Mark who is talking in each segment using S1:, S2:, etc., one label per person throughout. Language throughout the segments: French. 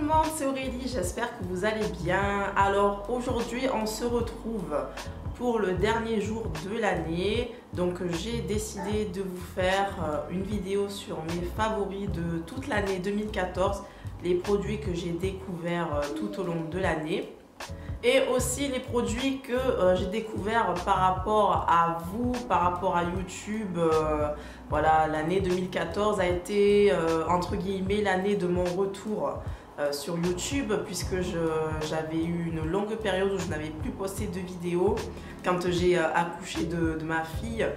S1: le monde, c'est Aurélie, j'espère que vous allez bien. Alors aujourd'hui on se retrouve pour le dernier jour de l'année. Donc j'ai décidé de vous faire une vidéo sur mes favoris de toute l'année 2014, les produits que j'ai découverts tout au long de l'année. Et aussi les produits que j'ai découverts par rapport à vous, par rapport à YouTube. Voilà, l'année 2014 a été entre guillemets l'année de mon retour sur YouTube, puisque j'avais eu une longue période où je n'avais plus posté de vidéos quand j'ai accouché de ma fille.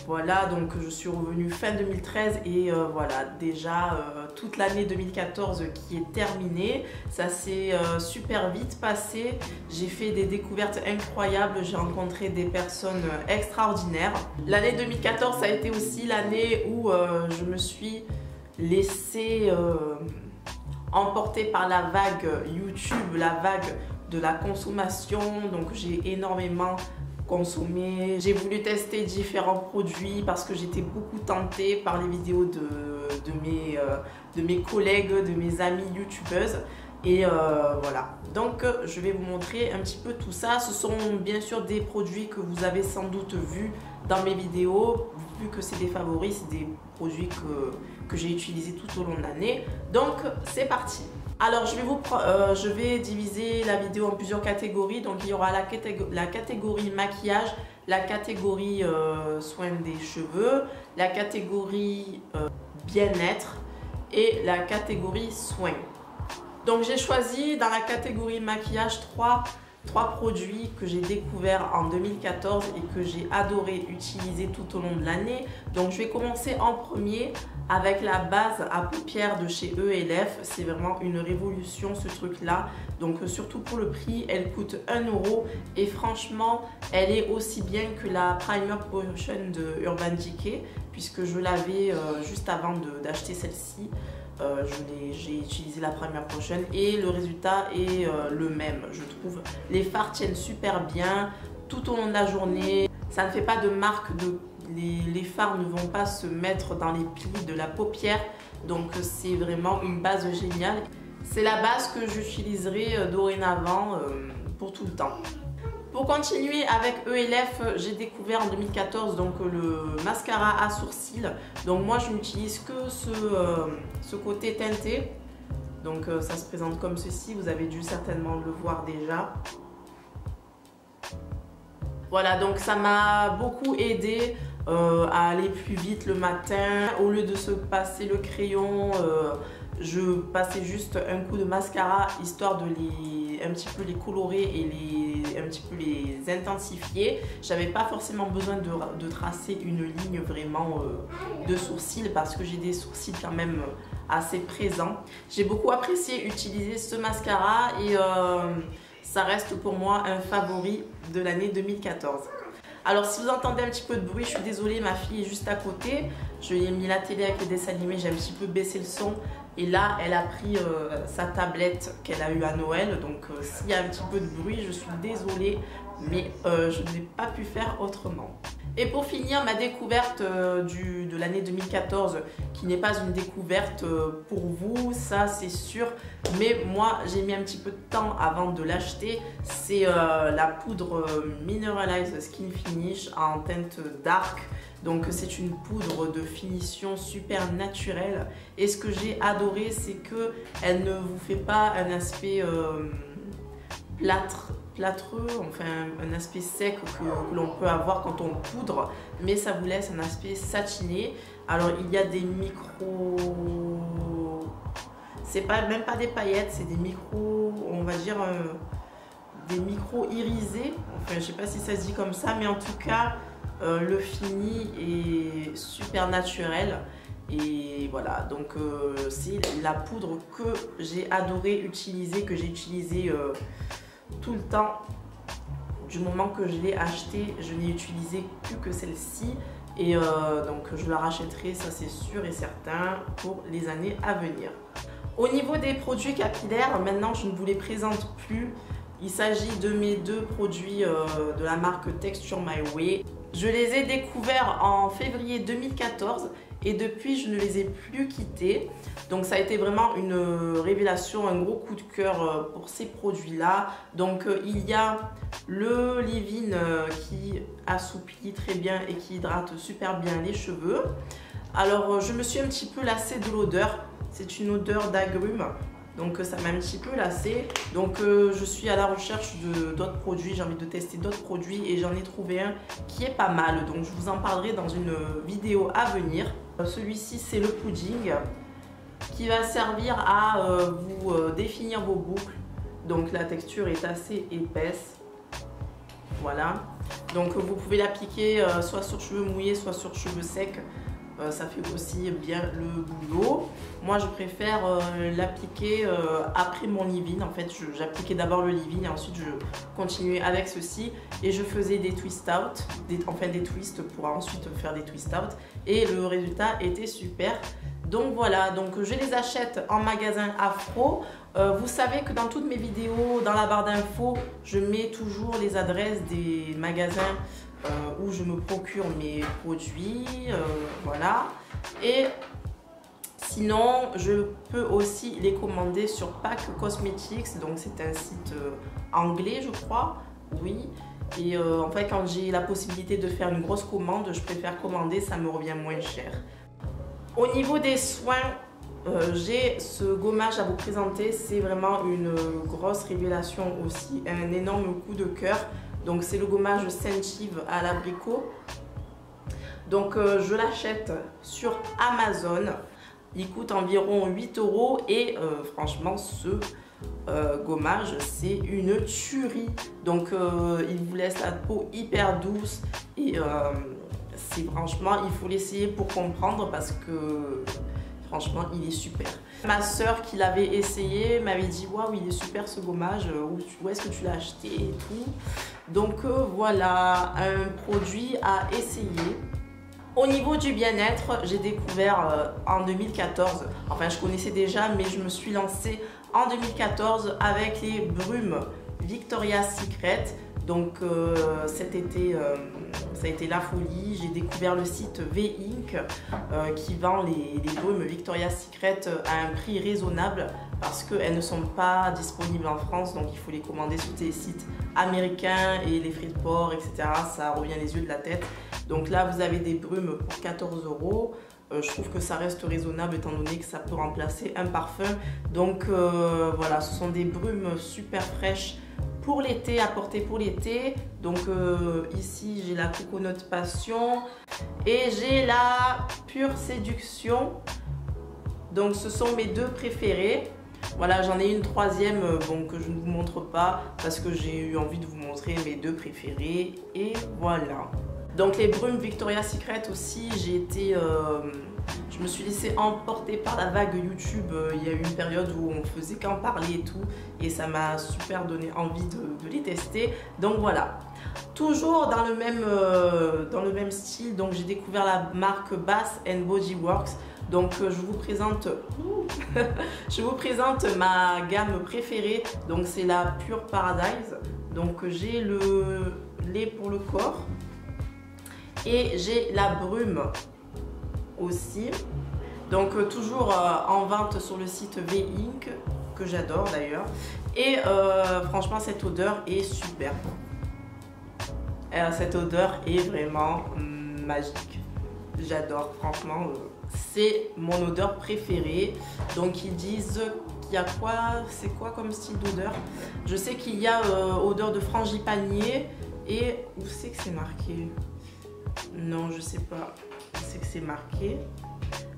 S1: Voilà, donc je suis revenue fin 2013 et voilà, déjà toute l'année 2014 qui est terminée. Ça s'est super vite passé. J'ai fait des découvertes incroyables, j'ai rencontré des personnes extraordinaires. L'année 2014, ça a été aussi l'année où je me suis laissée emporter par la vague YouTube, la vague de la consommation. Donc j'ai énormément consommé. J'ai voulu tester différents produits parce que j'étais beaucoup tentée par les vidéos de mes collègues, de mes amies youtubeuses. Et voilà, donc je vais vous montrer un petit peu tout ça. Ce sont bien sûr des produits que vous avez sans doute vus dans mes vidéos. Vu que c'est des favoris, c'est des produits que j'ai utilisés tout au long de l'année. Donc c'est parti. Alors je vais diviser la vidéo en plusieurs catégories. Donc il y aura la catégorie maquillage, la catégorie soins des cheveux, la catégorie bien-être et la catégorie soins. Donc j'ai choisi dans la catégorie maquillage trois produits que j'ai découverts en 2014 et que j'ai adoré utiliser tout au long de l'année. Donc je vais commencer en premier avec la base à paupières de chez E&F. C'est vraiment une révolution ce truc là. Donc surtout pour le prix, elle coûte 1 € et franchement elle est aussi bien que la Primer Potion de Urban Decay, puisque je l'avais juste avant d'acheter celle-ci. J'ai utilisé la Primer Potion et le résultat est le même, je trouve. Les fards tiennent super bien tout au long de la journée. Ça ne fait pas de marque, les fards ne vont pas se mettre dans les plis de la paupière. Donc c'est vraiment une base géniale. C'est la base que j'utiliserai dorénavant pour tout le temps. Pour continuer avec E&F, j'ai découvert en 2014 donc le mascara à sourcils. Donc moi je n'utilise que ce côté teinté. Donc ça se présente comme ceci, vous avez dû certainement le voir déjà. Voilà, donc ça m'a beaucoup aidé à aller plus vite le matin. Au lieu de se passer le crayon, je passais juste un coup de mascara histoire de un petit peu les colorer et un petit peu les intensifier. J'avais pas forcément besoin de tracer une ligne vraiment de sourcils parce que j'ai des sourcils quand même assez présents. J'ai beaucoup apprécié utiliser ce mascara et ça reste pour moi un favori de l'année 2014. Alors si vous entendez un petit peu de bruit, je suis désolée, ma fille est juste à côté. Je lui ai mis la télé avec les dessins animés, j'ai un petit peu baissé le son. Et là, elle a pris sa tablette qu'elle a eue à Noël. Donc s'il y a un petit peu de bruit, je suis désolée, mais je n'ai pas pu faire autrement. Et pour finir, ma découverte de l'année 2014, qui n'est pas une découverte pour vous, ça c'est sûr, mais moi j'ai mis un petit peu de temps avant de l'acheter. C'est la poudre Mineralize Skin Finish en teinte dark. Donc c'est une poudre de finition super naturelle. Et ce que j'ai adoré, c'est que elle ne vous fait pas un aspect plâtreux, enfin un aspect sec que l'on peut avoir quand on poudre, mais ça vous laisse un aspect satiné. Alors il y a des micros, c'est même pas des paillettes, c'est des micros, on va dire des micros irisés, enfin je sais pas si ça se dit comme ça, mais en tout cas le fini est super naturel. Et voilà, donc c'est la poudre que j'ai adoré utiliser, que j'ai utilisé tout le temps. Du moment que je l'ai acheté, je n'ai utilisé plus que celle-ci. Et donc je la rachèterai, ça c'est sûr et certain, pour les années à venir. Au niveau des produits capillaires, maintenant je ne vous les présente plus. Il s'agit de mes deux produits de la marque Texture My Way. Je les ai découverts en février 2014 et depuis je ne les ai plus quittés. Donc ça a été vraiment une révélation, un gros coup de cœur pour ces produits-là. Donc il y a le leave-in qui assouplit très bien et qui hydrate super bien les cheveux. Alors je me suis un petit peu lassée de l'odeur, c'est une odeur d'agrumes. Donc ça m'a un petit peu lassée. Donc je suis à la recherche d'autres produits. J'ai envie de tester d'autres produits et j'en ai trouvé un qui est pas mal. Donc je vous en parlerai dans une vidéo à venir. Celui-ci c'est le pudding qui va servir à vous définir vos boucles. Donc la texture est assez épaisse. Voilà. Donc vous pouvez l'appliquer soit sur cheveux mouillés, soit sur cheveux secs. Ça fait aussi bien le boulot. Moi je préfère l'appliquer après mon leave-in. En fait j'appliquais d'abord le leave-in et ensuite je continuais avec ceci et je faisais des twist out, des twists pour ensuite faire des twist out et le résultat était super. Donc voilà, donc je les achète en magasin Afro. Vous savez que dans toutes mes vidéos, dans la barre d'infos, je mets toujours les adresses des magasins où je me procure mes produits, voilà. Et sinon, je peux aussi les commander sur Pack Cosmetics, donc c'est un site anglais, je crois, oui. Et en fait, quand j'ai la possibilité de faire une grosse commande, je préfère commander, ça me revient moins cher. Au niveau des soins, j'ai ce gommage à vous présenter, c'est vraiment une grosse révélation aussi, un énorme coup de cœur. Donc c'est le gommage Scentive à l'abricot. Donc je l'achète sur Amazon. Il coûte environ 8 € et franchement ce gommage c'est une tuerie. Donc il vous laisse la peau hyper douce et c'est franchement il faut l'essayer pour comprendre parce que franchement il est super. Ma soeur qui l'avait essayé m'avait dit waouh il est super ce gommage, où est-ce que tu l'as acheté et tout. Donc voilà un produit à essayer. Au niveau du bien-être, j'ai découvert en 2014, enfin je connaissais déjà mais je me suis lancée en 2014 avec les brumes Victoria's Secret. Donc cet été, ça a été la folie. J'ai découvert le site V-Ink qui vend les brumes Victoria's Secret à un prix raisonnable parce qu'elles ne sont pas disponibles en France. Donc il faut les commander sur des sites américains et les frais de port, etc. Ça revient les yeux de la tête. Donc là, vous avez des brumes pour 14 €. Je trouve que ça reste raisonnable étant donné que ça peut remplacer un parfum. Donc voilà, ce sont des brumes super fraîches pour l'été, à porter pour l'été. Donc ici j'ai la Coconut Passion et j'ai la Pure Séduction. Donc ce sont mes deux préférés. Voilà, j'en ai une troisième bon, que je ne vous montre pas parce que j'ai eu envie de vous montrer mes deux préférés. Et voilà. Donc les brumes Victoria's Secret aussi, je me suis laissée emporter par la vague YouTube. Il y a eu une période où on faisait qu'en parler et tout. Et ça m'a super donné envie de les tester. Donc voilà. Toujours dans le même style, donc j'ai découvert la marque Bath & Body Works. Donc je vous présente ma gamme préférée. Donc c'est la Pure Paradise. Donc j'ai le lait pour le corps. Et j'ai la brume aussi. Donc toujours en vente sur le site V-Ink, que j'adore d'ailleurs. Et franchement cette odeur est superbe. Cette odeur est vraiment magique. J'adore, franchement. C'est mon odeur préférée. Donc ils disent qu'il y a quoi? C'est quoi comme style d'odeur? Je sais qu'il y a odeur de frangipanier. Et où c'est que c'est marqué? Non, je sais pas. Je sais que c'est marqué.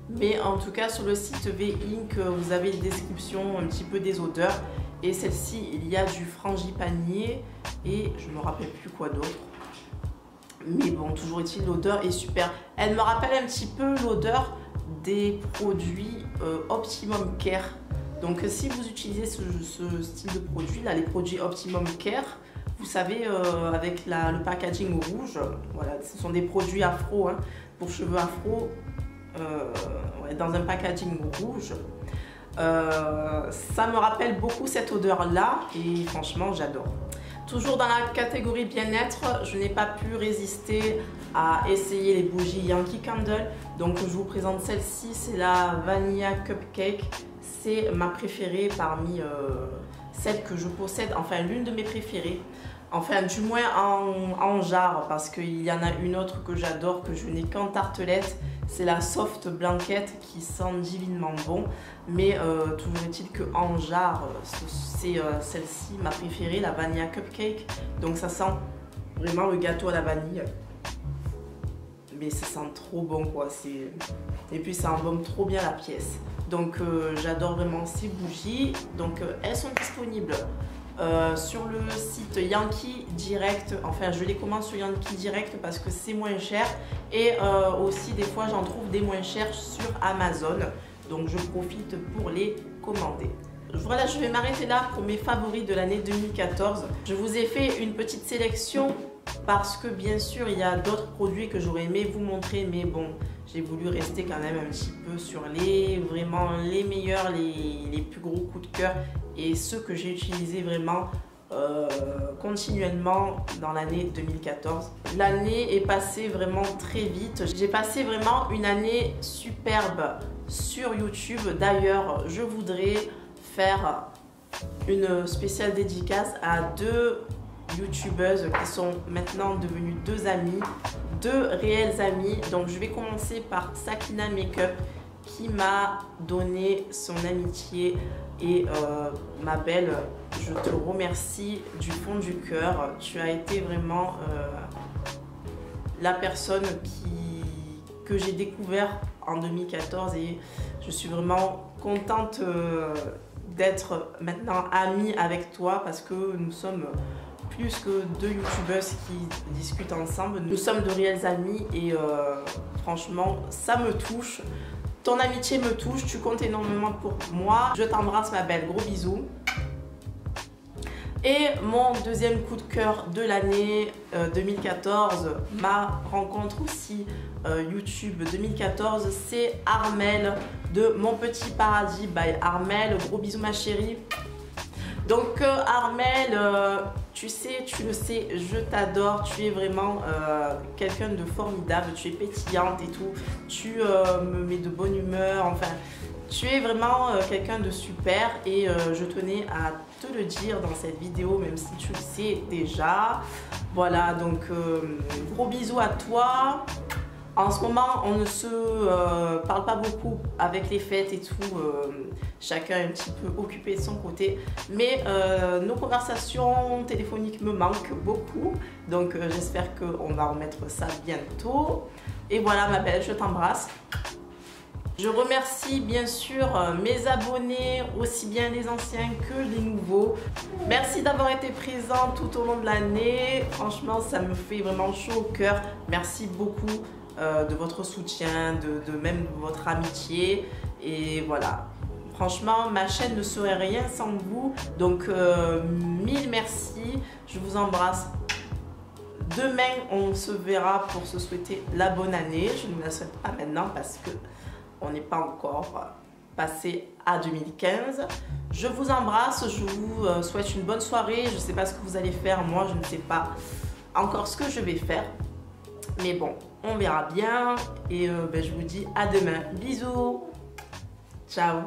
S1: Mais en tout cas, sur le site V-Ink, vous avez une description un petit peu des odeurs. Et celle-ci, il y a du frangipanier et je ne me rappelle plus quoi d'autre. Mais bon, toujours est-il, l'odeur est super. Elle me rappelle un petit peu l'odeur des produits Optimum Care. Donc si vous utilisez ce style de produit, là, les produits Optimum Care, vous savez, avec le packaging rouge, voilà, ce sont des produits afro, hein, pour cheveux afro, ouais, dans un packaging rouge. Ça me rappelle beaucoup cette odeur-là et franchement, j'adore. Toujours dans la catégorie bien-être, je n'ai pas pu résister à essayer les bougies Yankee Candle. Donc je vous présente celle-ci, c'est la Vanilla Cupcake. C'est ma préférée parmi celles que je possède, enfin l'une de mes préférées. Enfin du moins en jarre, parce qu'il y en a une autre que j'adore, que je n'ai qu'en tartelette. C'est la Soft Blanket qui sent divinement bon. Mais toujours est-il qu'en jarre, c'est celle-ci ma préférée, la Vanilla Cupcake. Donc ça sent vraiment le gâteau à la vanille. Mais ça sent trop bon quoi. Et puis ça embaume trop bien la pièce. Donc j'adore vraiment ces bougies. Donc elles sont disponibles sur le site Yankee Direct. Enfin je les commande sur Yankee Direct parce que c'est moins cher. Et aussi des fois j'en trouve des moins chers sur Amazon. Donc je profite pour les commander. Voilà, je vais m'arrêter là pour mes favoris de l'année 2014. Je vous ai fait une petite sélection parce que bien sûr il y a d'autres produits que j'aurais aimé vous montrer, mais bon, j'ai voulu rester quand même un petit peu sur vraiment les meilleurs, les plus gros coups de cœur et ceux que j'ai utilisés vraiment continuellement dans l'année 2014. L'année est passée vraiment très vite. J'ai passé vraiment une année superbe sur YouTube. D'ailleurs, je voudrais faire une spéciale dédicace à deux youtubeuses qui sont maintenant devenues deux amies, deux réelles amies. Donc je vais commencer par Sakina Makeup qui m'a donné son amitié et ma belle, je te remercie du fond du cœur. Tu as été vraiment la personne que j'ai découvert en 2014 et je suis vraiment contente d'être maintenant amie avec toi parce que nous sommes plus que deux youtubeuses qui discutent ensemble. Nous sommes de réels amis et franchement ça me touche. Ton amitié me touche, tu comptes énormément pour moi. Je t'embrasse ma belle, gros bisous. Et mon deuxième coup de cœur de l'année 2014, ma rencontre aussi YouTube 2014, c'est Armelle de Mon Petit Paradis by Armelle. Gros bisous ma chérie. Donc Armelle, tu sais, tu le sais, je t'adore, tu es vraiment quelqu'un de formidable, tu es pétillante et tout, tu me mets de bonne humeur, enfin, tu es vraiment quelqu'un de super et je tenais à te le dire dans cette vidéo, même si tu le sais déjà. Voilà, donc gros bisous à toi. En ce moment, on ne se parle pas beaucoup avec les fêtes et tout. Chacun est un petit peu occupé de son côté. Mais nos conversations téléphoniques me manquent beaucoup. Donc j'espère qu'on va remettre ça bientôt. Et voilà ma belle, je t'embrasse. Je remercie bien sûr mes abonnés, aussi bien les anciens que les nouveaux. Merci d'avoir été présent tout au long de l'année. Franchement, ça me fait vraiment chaud au cœur. Merci beaucoup de votre soutien, de même votre amitié. Et voilà. Franchement, ma chaîne ne serait rien sans vous. Donc, mille merci. Je vous embrasse. Demain, on se verra pour se souhaiter la bonne année. Je ne la souhaite pas maintenant parce que on n'est pas encore passé à 2015. Je vous embrasse, je vous souhaite une bonne soirée. Je ne sais pas ce que vous allez faire, moi je ne sais pas encore ce que je vais faire. Mais bon, on verra bien. Et je vous dis à demain. Bisous. Ciao.